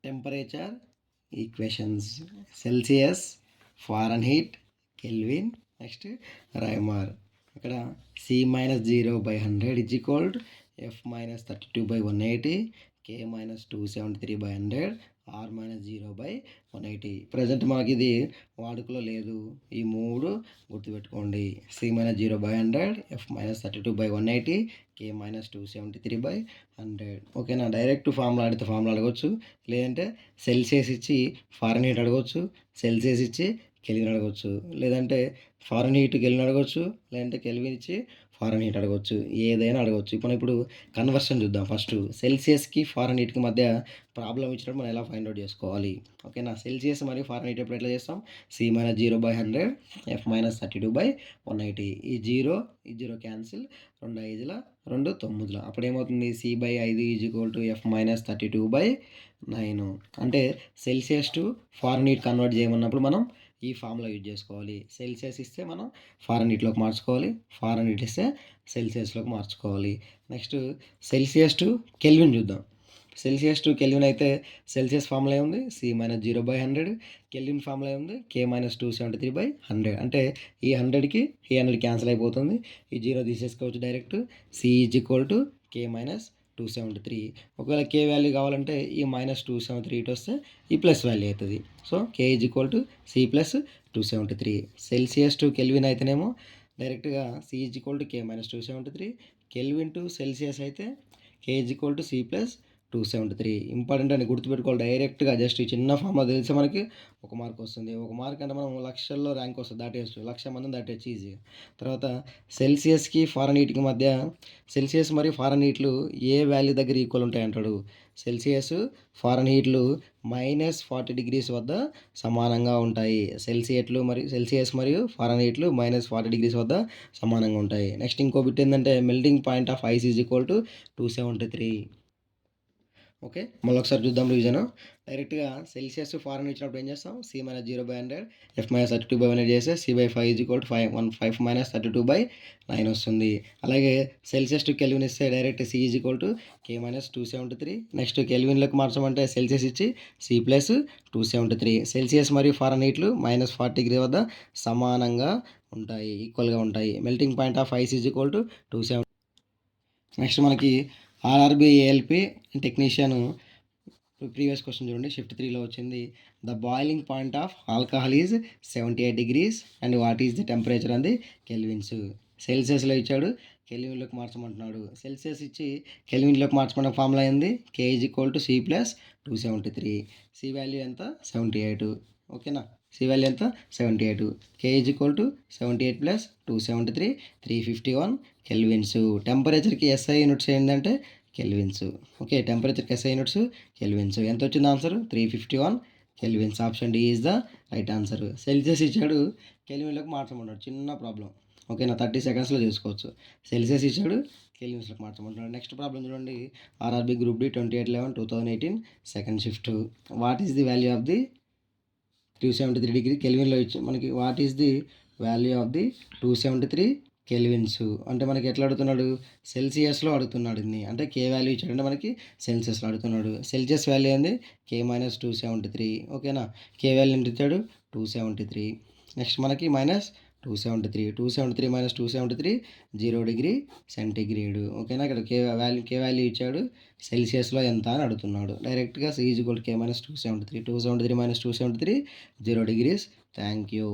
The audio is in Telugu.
Temperature equations Celsius, Fahrenheit, Kelvin, next Reaumur. ఇక్కడ C-0/100 F-32/180, K-273/100, R-0/180. Present మనకి ఇది వాడుకలో లేదు. ఈ మూడు గుర్తుపెట్టుకోండి. C-0/100, F-32/180, K-273/100. ఓకేనా. డైరెక్ట్ ఫార్ములా అడిగితే ఫార్ములా అడగవచ్చు, లేదంటే సెల్సియస్ ఇచ్చి ఫారెన్హీట్ అడగవచ్చు, సెల్సియస్ ఇచ్చి కెల్విన్ అడగవచ్చు, లేదంటే ఫారెన్హీట్ కెల్విన్ అడగవచ్చు, లేదంటే కెల్విన్ ఇచ్చి ఫారెన్హీట్ అడగవచ్చు, ఏదైనా అడగవచ్చు. ఇప్పుడు కన్వర్షన్ చూద్దాం. ఫస్ట్ సెల్సియస్కి ఫారెన్హీట్కి మధ్య ప్రాబ్లం ఇచ్చినప్పుడు మనం ఎలా ఫైండ్ అవుట్ చేసుకోవాలి. ఓకేనా. సెల్సియస్ మరియు ఫారెన్హీట్ ఎప్పుడు ఎట్లా చేస్తాం? C-0/100, F-32/180. ఈ జీరో క్యాన్సిల్, 2 5ల 2 9ల. అప్పుడు ఏమవుతుంది? C/5 F-32/9. అంటే సెల్సియస్ టు ఫారెన్హీట్ కన్వర్ట్ చేయమన్నప్పుడు మనం ఈ ఫార్ములా యూజ్ చేసుకోవాలి. సెల్సియస్ ఇస్తే మనం ఫారెన్హీట్లోకి మార్చుకోవాలి, ఫారెన్హీట్ ఇస్తే సెల్సియస్లోకి మార్చుకోవాలి. నెక్స్ట్ సెల్సియస్ టు కెల్విన్ చూద్దాం. సెల్సియస్ టు కెల్విన్ అయితే సెల్సియస్ ఫార్ములా ఉంది C-0/100, కెల్విన్ ఫార్ములా ఉంది K-273/100. అంటే ఈ 100కి ఈ 100 క్యాన్సిల్ అయిపోతుంది. ఈ జీరో తీసేసుకోవచ్చు డైరెక్ట్. C=K-273. ఒకవేళ K వాల్యూ కావాలంటే ఈ -273 ఇటు వస్తే ఈ ప్లస్ వాల్యూ అవుతుంది. So K=C+273. Celsius to kelvin అయితేనేమో డైరెక్ట్గా C=K-273, కెల్విన్ టు సెల్సియస్ అయితే K=C+273. ఇంపార్టెంట్ అని గుర్తుపెట్టుకోవాలి. డైరెక్ట్గా జస్ట్ ఈ చిన్న ఫార్ములా తెలిస్తే మనకి 1 మార్క్ వస్తుంది. 1 మార్క్ అంటే మనం లక్షల్లో ర్యాంక్ వస్తుంది, దాటేయచ్చు, 1,00,000 మందిని దాటేయచ్చు ఈజీగా. తర్వాత సెల్సియస్కి ఫారెన్హీట్కి మధ్య సెల్సియస్ మరియు ఫారెన్హీట్లు ఏ వాల్యూ దగ్గర ఈక్వల్ ఉంటాయి అంటాడు. సెల్సియస్ ఫారెన్హీట్లు -40 వద్ద సమానంగా ఉంటాయి. సెల్సియస్ మరియు ఫారెన్హీట్లు -40 వద్ద సమానంగా ఉంటాయి. నెక్స్ట్ ఇంకో బిట్ ఏంటంటే melting point of ice =273. Okay, మళ్ళీ ఒకసారి చూద్దాం రివిజన్. డైరెక్ట్గా సెల్సియస్ ఫారెన్ ఇచ్చినప్పుడు ఏం చేస్తాం? C-0/100, F-32/100 చేస్తే C/5=5 - 32/9 వస్తుంది. అలాగే సెల్సియస్ టు కెల్విన్ ఇస్తే డైరెక్ట్ C=K-273. నెక్స్ట్ కెల్విన్లోకి మార్చమంటే సెల్సియస్ ఇచ్చి C+273. సెల్సియస్ మరియు ఫారెన్హీట్లు -40 వద్ద సమానంగా ఉంటాయి, ఈక్వల్గా ఉంటాయి. Melting point of ice =273. Next మనకి RRB ALP technician previous question చూడండి, షిఫ్ట్ 3లో వచ్చింది. The boiling point of alcohol is 78 degrees and what is the temperature అంది కెల్విన్స్. సెల్సియస్లో ఇచ్చాడు, కెల్విన్లోకి మార్చమంటున్నాడు. సెల్సియస్ ఇచ్చి కెల్విన్లోకి మార్చమన్న ఫార్ములా అయింది K=C+273. C వాల్యూ ఎంత? 78. ఓకేనా. C వాల్యూ ఎంత? 78. K=78 + 273, 351 kelvins. టెంపరేచర్కి SI యూనిట్స్ ఏంటంటే కెల్విన్స్. ఓకే, టెంపరేచర్కి SI యూనిట్స్ కెల్విన్స్. ఎంత వచ్చింది answer? 351 kelvins. Option D is the right answer. Celsius ఇచ్చాడు, కెల్విన్లోకి మార్చమన్నాడు, చిన్న ప్రాబ్లం. ఓకేనా, 30 సెకండ్స్లో చేసుకోవచ్చు. సెల్సియస్ ఇచ్చాడు, కెల్విన్స్లోకి మార్చమంటున్నాడు. నెక్స్ట్ ప్రాబ్లం చూడండి, RRB group D 28/11/2018 second shift. What is the value of the 273 degree కెల్విన్లో ఇచ్చి మనకి what is the value of the 273 kelvins అంటే మనకి ఎట్లా అడుగుతున్నాడు? సెల్సియస్లో అడుగుతున్నాడు. అంటే కే వాల్యూ ఇచ్చాడంటే మనకి సెల్సియస్లో అడుగుతున్నాడు. సెల్సియస్ వాల్యూ ఏంది? K-273. ఓకేనా. కే వాల్యూ ఎంత ఇచ్చాడు? 273. నెక్స్ట్ మనకి -273. 273 - 273 0 డిగ్రీ సెంటిగ్రేడ్. ఓకేనా. ఇక్కడ కే వాల్యూ ఇచ్చాడు, సెల్సియస్లో ఎంత అని అడుగుతున్నాడు. డైరెక్ట్గా C=K-273. 273 - 273 0 degrees. Thank you.